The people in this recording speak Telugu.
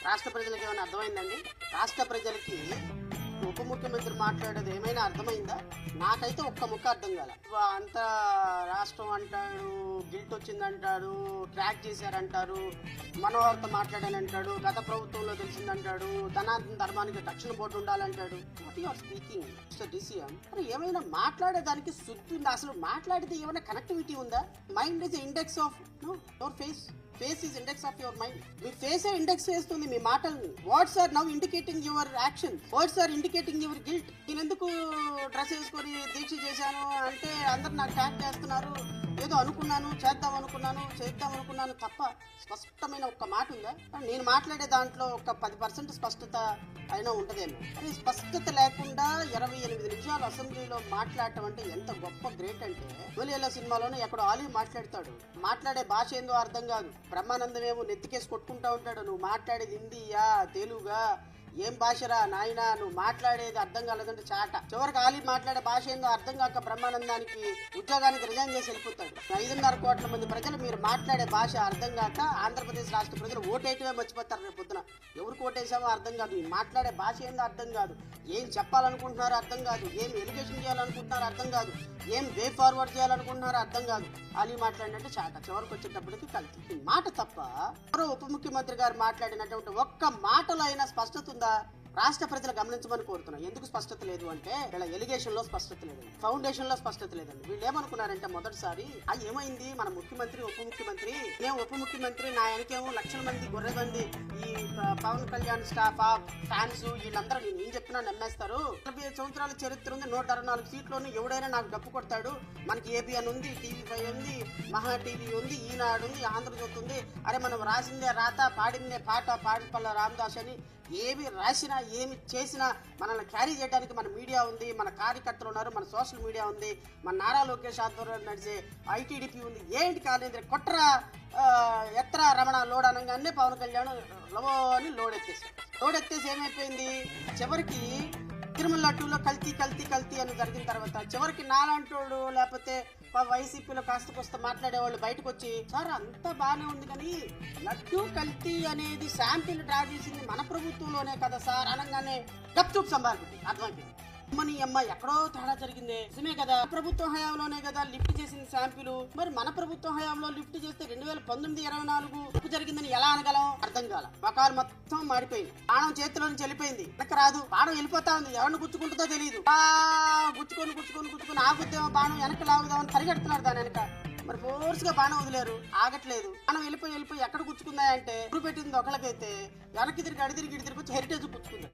రాష్ట్ర ప్రజలకు ఏమైనా అర్థమైందండి? రాష్ట్ర ప్రజలకి ఉప ముఖ్యమంత్రి మాట్లాడేది ఏమైనా అర్థమైందా? నాకైతే ఒక్క ముక్క అర్థం కాల. అంత రాష్ట్రం అంటాడు, గిల్ట్ వచ్చిందంటాడు, ట్రాక్ చేశారంటారు, మనోహర్తో మాట్లాడానంటాడు, గత ప్రభుత్వంలో తెలిసిందంటాడు, ధర్మానికి రక్షణ బోర్డు ఉండాలంటాడు. What you are speaking mister DCM? మరి ఏమైనా మాట్లాడేదానికి శుద్ధి ఉందా? అసలు మాట్లాడితే ఏమైనా కనెక్టివిటీ ఉందా? Mind is index of your face is index of your mind. మీ ఫేస్ ఇండెక్స్ చేస్తుంది మీ మాటల్ని. Words are now indicating your action, words are indicating your guilt. నేను ఎందుకు డ్రెస్ వేసుకొని దీక్ష చేశాను అంటే అందరు నాకు ట్యాగ్ చేస్తున్నారు, ఏదో అనుకున్నాను, చేద్దాం అనుకున్నాను తప్ప స్పష్టమైన ఒక్క మాట ఉందా? నేను మాట్లాడే దాంట్లో ఒక 10% స్పష్టత అయినా ఉంటదేమో. కానీ స్పష్టత లేకుండా 28 నిమిషాలు అసెంబ్లీలో మాట్లాడటం అంటే ఎంత గొప్ప గ్రేట్ అంటే, తొలియేళ్ల సినిమాలోనే ఎక్కడో ఆలీ మాట్లాడతాడు, మాట్లాడే భాష ఏందో అర్థం కాదు, బ్రహ్మానందం ఏమో నెత్తికేసి కొట్టుకుంటా ఉంటాడు, నువ్వు మాట్లాడేది హిందీయా తెలుగా ఏం భాషరా నాయనా, నువ్వు మాట్లాడేది అర్థం కాలేదంటే చాట. చివరికి ఆలీ మాట్లాడే భాష ఏందో అర్థం కాక బ్రహ్మానందానికి ఉద్యోగానికి రిజైన్ చేసి వెళ్ళిపోతాడు. 5.5 కోట్ల మంది ప్రజలు మీరు మాట్లాడే భాష అర్థం కాక ఆంధ్రప్రదేశ్ రాష్ట్ర ప్రజలు ఓటేయటమే మర్చిపోతారు రేపు పొద్దున. ఎవరికి ఓటేసామో అర్థం కాదు, మాట్లాడే భాష ఏందో అర్థం కాదు, ఏం చెప్పాలనుకుంటున్నారో అర్థం కాదు, ఏం ఎడ్యుకేషన్ చేయాలనుకుంటున్నారో అర్థం కాదు, ఏం వే ఫార్వర్డ్ చేయాలనుకుంటున్నారో అర్థం కాదు. ఆలీ మాట్లాడినట్టే చాట, చివరికి వచ్చేటప్పటికి కల్తీ మాట తప్ప. ఎవరో ఉప ముఖ్యమంత్రి గారు మాట్లాడినటువంటి ఒక్క మాటలో అయినా స్పష్టత ఉందా? రాష్ట్ర ప్రజలు గమనించమని కోరుతున్నాం. ఎందుకు స్పష్టత లేదు అంటే, వీళ్ళ ఎలిగేషన్ లో స్పష్టత లేదండి, ఫౌండేషన్ లో స్పష్టత లేదండి. వీళ్ళు ఏమనుకున్నారంటే మొదటిసారి ఏమైంది, మన ముఖ్యమంత్రి ఉప ముఖ్యమంత్రి, నేను ఉప ముఖ్యమంత్రి, నా వెనకేమో లక్షల మంది గొర్రె మంది ఈ పవన్ కళ్యాణ్ స్టాఫ్ ఫ్యాన్స్ వీళ్ళందరూ నేను ఏం చెప్పినా నమ్మేస్తారు. 45 సంవత్సరాల చరిత్ర ఉంది, 164 సీట్లోనే ఎవడైనా నాకు డప్పు కొడతాడు. మనకి ఏబిఎన్ ఉంది, TV5 ఉంది, మహా టీవీ ఉంది, ఈనాడు ఉంది, ఆంధ్రజ్యోతి ఉంది. అరే మనం రాసిందే రాత, పాడిందే పాట, పాడిపల్ల రామదాస్ అని ఏమి రాసినా ఏమి చేసినా మనల్ని క్యారీ చేయడానికి మన మీడియా ఉంది, మన కార్యకర్తలు ఉన్నారు, మన సోషల్ మీడియా ఉంది, మన నారా లోకేష్ ఆధ్వర్యంలో నడిచే ఐటీడీపీ ఉంది. ఏంటి కాలేదు కొట్రా ఎత్ర రమణ లోడ్ అనగానే పవన్ కళ్యాణ్ లవో అని లోడ్ ఎత్తేసి ఏమైపోయింది, చివరికి తిరుమల లడ్డూలో కల్తీ అని జరిగిన తర్వాత చివరికి నాలాంటోడు లేకపోతే వైసీపీలో కాస్త కొస్త మాట్లాడేవాళ్ళు బయటకు వచ్చి, సార్ అంతా బాగానే ఉంది కానీ లడ్డూ కల్తీ అనేది శాంపిల్ డ్రా చేసింది మన ప్రభుత్వంలోనే కదా సార్ అనగానే గప్చుప్ సంబార్పింది. అర్థమైపోయింది, అమ్మని అమ్మ ఎక్కడో తేడా జరిగింది. నిజమే కదా, ప్రభుత్వం హయాంలోనే కదా లిఫ్ట్ చేసింది శాంపిల్. మరి మన ప్రభుత్వం హయాంలో లిఫ్ట్ చేస్తే 2019-24 తప్పు జరిగిందని ఎలా అనగలం? అర్థం కాల. బకాలు మొత్తం మారిపోయింది, బాణం చేతిలో నుంచి వెళ్ళిపోయింది, వెనక రాదు, బాణం వెళ్ళిపోతా ఉంది, ఎవరిని గుచ్చుకుంటుందో తెలియదు. గుచ్చుకొని ఆగుద్దేమో బాణం, వెనక లాగుదామని పరిగెడుతున్నారు దాని వెనక. మరి ఫోర్స్ గా బాణం వదిలేరు, ఆగట్లేదు. బాణం వెళ్ళిపోయి ఎక్కడ గుచ్చుకుందా అంటే, గురు పెట్టింది ఒకళ్ళకైతే వెనక్కి తిరిగి అడితిరిగి వచ్చి హెరిటేజ్ గుచ్చుకుంది.